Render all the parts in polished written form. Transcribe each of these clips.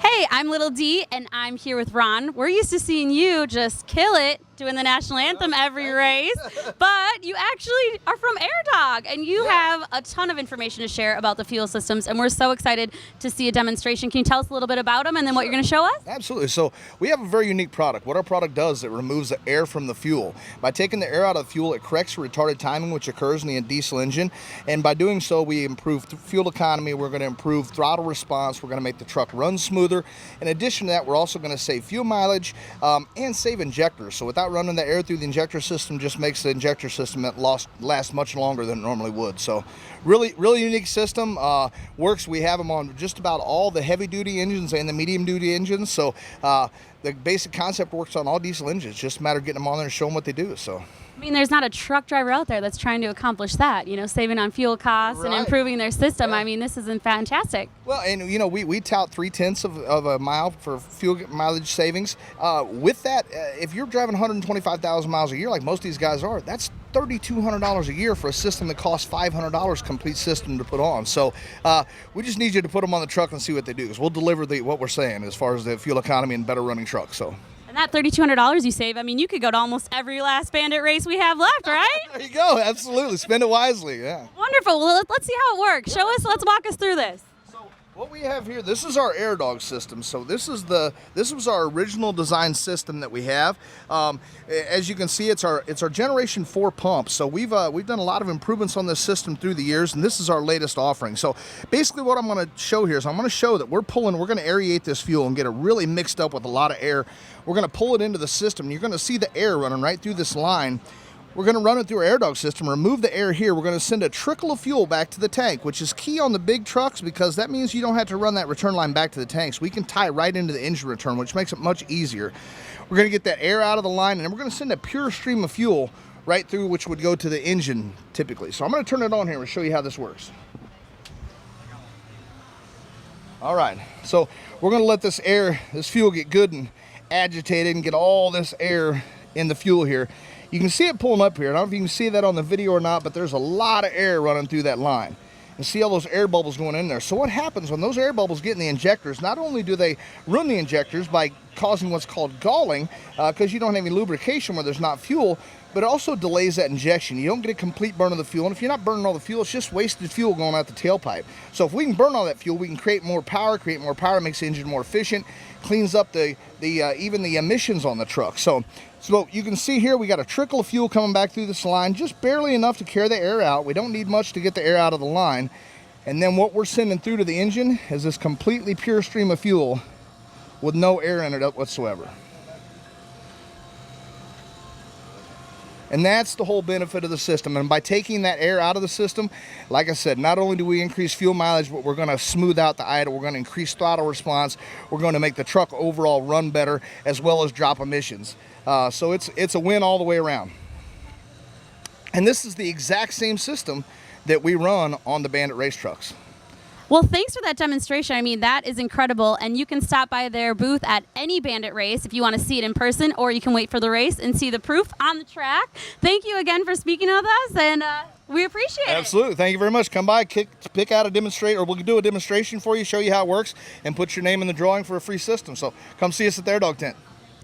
Hey, I'm Little D, and I'm here with Ron. We're used to seeing you just kill it doing the national anthem every race, but you actually are from AirDog, and you have a ton of information to share about the fuel systems, and we're so excited to see a demonstration. Can you tell us a little bit about them and then what you're going to show us? Absolutely. So we have a very unique product. What our product does is it removes the air from the fuel. By taking the air out of the fuel, it corrects retarded timing, which occurs in the diesel engine, and by doing so, we improve fuel economy. We're going to improve throttle response. We're going to make the truck run smoother. In addition to that, we're also going to save fuel mileage and save injectors. So without running the air through the injector system, just makes the injector system that last much longer than it normally would. So really unique system. Works. We have them on just about all the heavy duty engines and the medium duty engines. So the basic concept works on all diesel engines. Just a matter of getting them on there and showing what they do. So. I mean, there's not a truck driver out there that's trying to accomplish that, saving on fuel costs and improving their system. Yeah. I mean, this isn't fantastic. Well, and, we tout 0.3 of a mile for fuel mileage savings. With that, if you're driving 125,000 miles a year, like most of these guys are, that's $3,200 a year for a system that costs $500 complete system to put on. So we just need you to put them on the truck and see what they do, because we'll deliver what we're saying as far as the fuel economy and better running trucks. So. And that $3,200 you save, I mean, you could go to almost every last Bandit race we have left, right? There you go. Absolutely. Spend it wisely. Yeah. Wonderful. Well, let's see how it works. Show us. Let's walk us through this. What we have here, this is our AirDog system. So this was our original design system that we have. As you can see, it's our Generation 4 pump. So we've done a lot of improvements on this system through the years, and this is our latest offering. So basically, what I'm going to show here is I'm going to show that we're going to aerate this fuel and get it really mixed up with a lot of air. We're going to pull it into the system. You're going to see the air running right through this line. We're going to run it through our AirDog system, remove the air here. We're going to send a trickle of fuel back to the tank, which is key on the big trucks because that means you don't have to run that return line back to the tanks. We can tie right into the engine return, which makes it much easier. We're going to get that air out of the line, and then we're going to send a pure stream of fuel right through, which would go to the engine typically. So I'm going to turn it on here and show you how this works. All right, so we're going to let this fuel get good and agitated and get all this air in the fuel here. You can see it pulling up here. I don't know if you can see that on the video or not, but there's a lot of air running through that line. You see all those air bubbles going in there. So what happens when those air bubbles get in the injectors, not only do they ruin the injectors by causing what's called galling, because you don't have any lubrication where there's not fuel, but it also delays that injection. You don't get a complete burn of the fuel, and if you're not burning all the fuel, it's just wasted fuel going out the tailpipe. So if we can burn all that fuel, we can create more power makes the engine more efficient, cleans up even the emissions on the truck. So you can see here we got a trickle of fuel coming back through this line, just barely enough to carry the air out. We don't need much to get the air out of the line. And then what we're sending through to the engine is this completely pure stream of fuel with no air in it whatsoever. And that's the whole benefit of the system. And by taking that air out of the system, like I said, not only do we increase fuel mileage, but we're going to smooth out the idle. We're going to increase throttle response. We're going to make the truck overall run better, as well as drop emissions. So it's a win all the way around. And this is the exact same system that we run on the Bandit race trucks. Well, thanks for that demonstration. I mean, that is incredible. And you can stop by their booth at any Bandit race if you want to see it in person, or you can wait for the race and see the proof on the track. Thank you again for speaking with us, and we appreciate it. Absolutely. Thank you very much. Come by, pick out a demonstrator, or we'll do a demonstration for you, show you how it works, and put your name in the drawing for a free system. So come see us at the AirDog tent.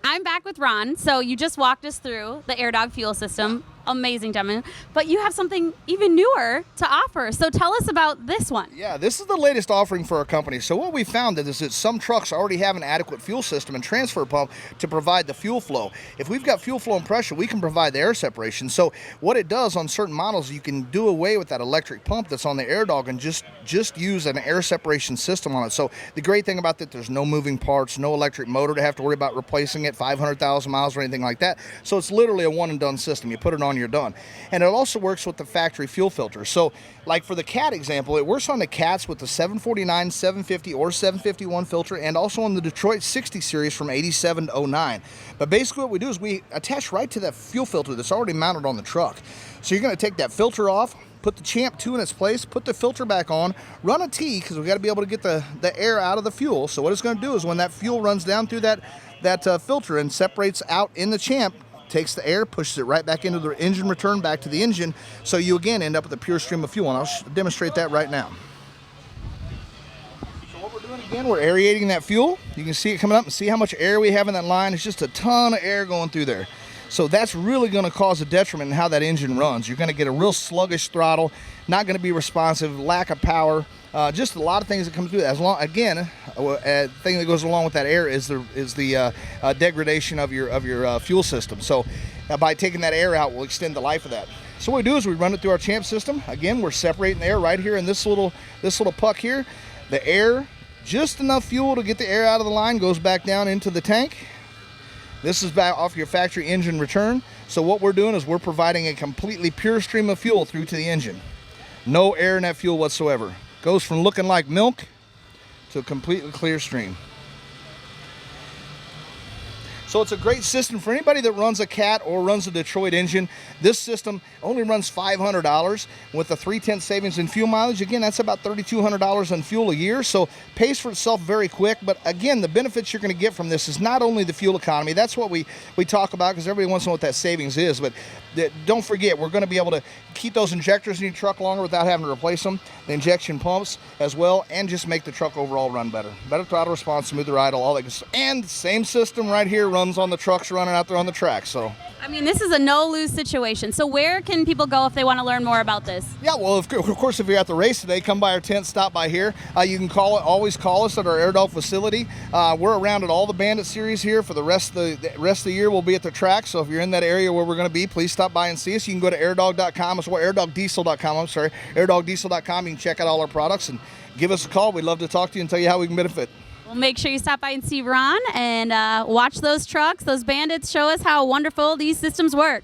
I'm back with Ron. So you just walked us through the AirDog fuel system. Amazing demo. But you have something even newer to offer. So tell us about this one. Yeah, this is the latest offering for our company. So what we found is that some trucks already have an adequate fuel system and transfer pump to provide the fuel flow. If we've got fuel flow and pressure, we can provide the air separation. So what it does on certain models, you can do away with that electric pump that's on the AirDog and just use an air separation system on it. So the great thing about that, there's no moving parts, no electric motor to have to worry about replacing it 500,000 miles or anything like that. So it's literally a one and done system. You put it on, you're done. And it also works with the factory fuel filter. So like for the Cat example, it works on the Cats with the 749, 750, or 751 filter, and also on the Detroit 60 series from 87 to 09. But basically what we do is we attach right to that fuel filter that's already mounted on the truck. So you're going to take that filter off, put the Champ 2 in its place, put the filter back on, run a T, because we got to be able to get the air out of the fuel. So what it's going to do is when that fuel runs down through that filter and separates out in the Champ, takes the air, pushes it right back into the engine return, back to the engine, so you again end up with a pure stream of fuel. And I'll demonstrate that right now. So what we're doing Again, we're aerating that fuel. You can see it coming up and see how much air we have in that line. It's just a ton of air going through there. So that's really going to cause a detriment in how that engine runs. You're going to get a real sluggish throttle, not going to be responsive, lack of power, just a lot of things that come through that. Again, a thing that goes along with that air is the degradation of your fuel system. So by taking that air out, we'll extend the life of that. So what we do is we run it through our champ system. Again, we're separating the air right here in this little puck here. The air, just enough fuel to get the air out of the line, goes back down into the tank. This is back off your factory engine return. So what we're doing is we're providing a completely pure stream of fuel through to the engine. No air in that fuel whatsoever. Goes from looking like milk to a completely clear stream. So it's a great system for anybody that runs a Cat or runs a Detroit engine. This system only runs $500 with a 3/10 savings in fuel mileage. Again, that's about $3,200 on fuel a year, so pays for itself very quick. But again, the benefits you're going to get from this is not only the fuel economy. That's what we talk about because everybody wants to know what that savings is. But don't forget, we're going to be able to keep those injectors in your truck longer without having to replace them, the injection pumps as well, and just make the truck overall run better. Better throttle response, smoother idle, all that good stuff. And the same system right here runs on the trucks running out there on the track. So I mean, this is a no-lose situation. So where can people go if they want to learn more about this? Yeah, well, of course, if you're at the race today, come by our tent, stop by here. You can always call us at our AirDog facility. We're around at all the Bandit series here for the rest of the year. We'll be at the track, so if you're in that area where we're going to be, please stop by and see us. You can go to airdog.com, airdogdiesel.com, I'm sorry, airdogdiesel.com. You can check out all our products and give us a call. We'd love to talk to you and tell you how we can benefit. Well, make sure you stop by and see Ron and watch those trucks, those Bandits, show us how wonderful these systems work.